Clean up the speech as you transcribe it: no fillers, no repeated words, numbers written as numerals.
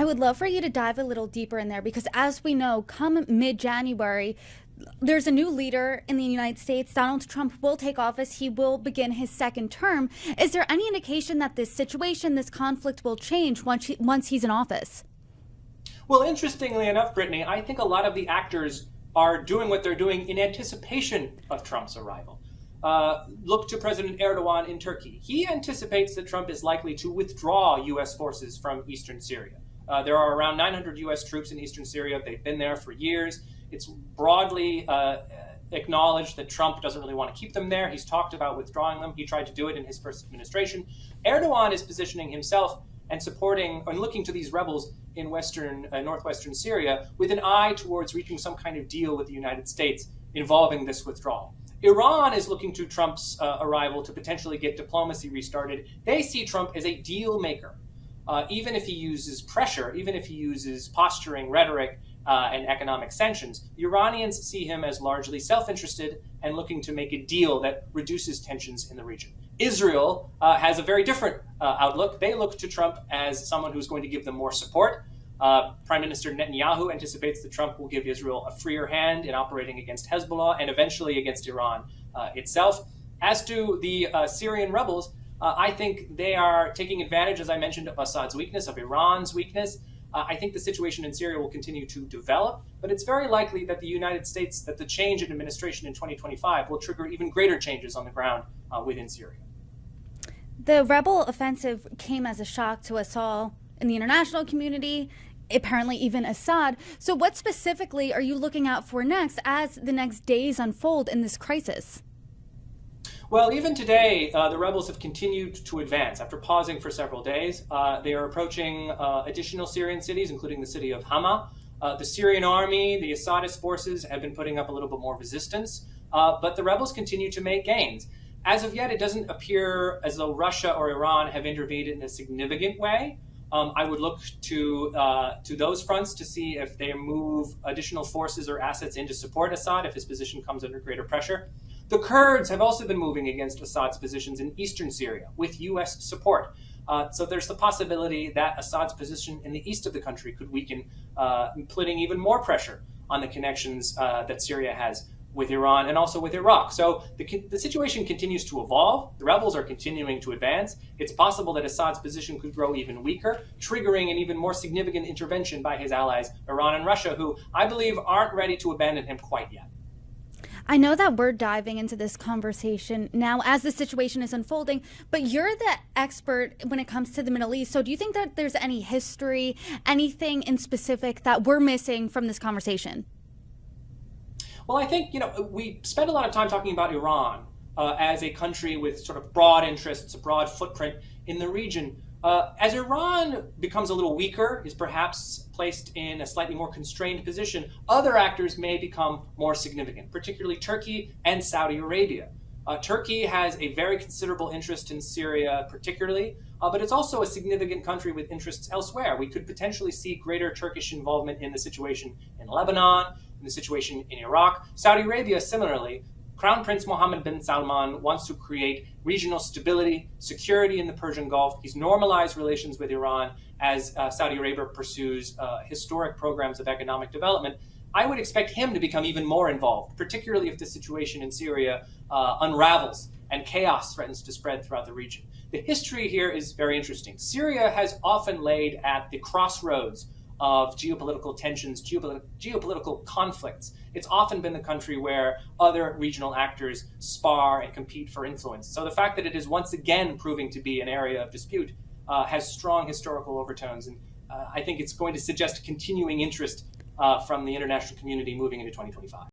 would love for you to dive a little deeper in there because, as we know, come mid-January, there's a new leader in the United States. Donald Trump will take office. He will begin his second term. Is there any indication that this situation, this conflict will change once he's in office? Well, interestingly enough, Brittany, I think a lot of the actors are doing what they're doing in anticipation of Trump's arrival. Look to President Erdogan in Turkey. He anticipates that Trump is likely to withdraw U.S. forces from eastern Syria. There are around 900 U.S. troops in eastern Syria. They've been there for years. It's broadly acknowledged that Trump doesn't really want to keep them there. He's talked about withdrawing them. He tried to do it in his first administration. Erdogan is positioning himself and supporting and looking to these rebels in northwestern Syria with an eye towards reaching some kind of deal with the United States involving this withdrawal. Iran is looking to Trump's arrival to potentially get diplomacy restarted. They see Trump as a deal maker. Even if he uses pressure, even if he uses posturing rhetoric and economic sanctions, the Iranians see him as largely self-interested and looking to make a deal that reduces tensions in the region. Israel has a very different outlook. They look to Trump as someone who's going to give them more support. Prime Minister Netanyahu anticipates that Trump will give Israel a freer hand in operating against Hezbollah and eventually against Iran itself. As to the Syrian rebels, I think they are taking advantage, as I mentioned, of Assad's weakness, of Iran's weakness. I think the situation in Syria will continue to develop, but it's very likely that the United States, that the change in administration in 2025 will trigger even greater changes on the ground within Syria. The rebel offensive came as a shock to us all in the international community, apparently even Assad. So what specifically are you looking out for next as the next days unfold in this crisis? Well, even today, the rebels have continued to advance. After pausing for several days, they are approaching additional Syrian cities, including the city of Hama. The Syrian army, the Assadist forces have been putting up a little bit more resistance, but the rebels continue to make gains. As of yet, it doesn't appear as though Russia or Iran have intervened in a significant way. I would look to those fronts to see if they move additional forces or assets in to support Assad if his position comes under greater pressure. The Kurds have also been moving against Assad's positions in eastern Syria with U.S. support. So there's the possibility that Assad's position in the east of the country could weaken, putting even more pressure on the connections that Syria has with Iran and also with Iraq. So the situation continues to evolve. The rebels are continuing to advance. It's possible that Assad's position could grow even weaker, triggering an even more significant intervention by his allies, Iran and Russia, who I believe aren't ready to abandon him quite yet. I know that we're diving into this conversation now as the situation is unfolding, but you're the expert when it comes to the Middle East. So do you think that there's any history, anything in specific that we're missing from this conversation? Well, I think, we spend a lot of time talking about Iran as a country with sort of broad interests, a broad footprint in the region. As Iran becomes a little weaker, is perhaps placed in a slightly more constrained position, other actors may become more significant, particularly Turkey and Saudi Arabia. Turkey has a very considerable interest in Syria, particularly, but it's also a significant country with interests elsewhere. We could potentially see greater Turkish involvement in the situation in Lebanon, in the situation in Iraq. Saudi Arabia, similarly, Crown Prince Mohammed bin Salman wants to create regional stability, security in the Persian Gulf. He's normalized relations with Iran as Saudi Arabia pursues historic programs of economic development. I would expect him to become even more involved, particularly if the situation in Syria unravels and chaos threatens to spread throughout the region. The history here is very interesting. Syria has often laid at the crossroads of geopolitical tensions, geopolitical conflicts. It's often been the country where other regional actors spar and compete for influence. So the fact that it is once again proving to be an area of dispute has strong historical overtones. And I think it's going to suggest continuing interest from the international community moving into 2025.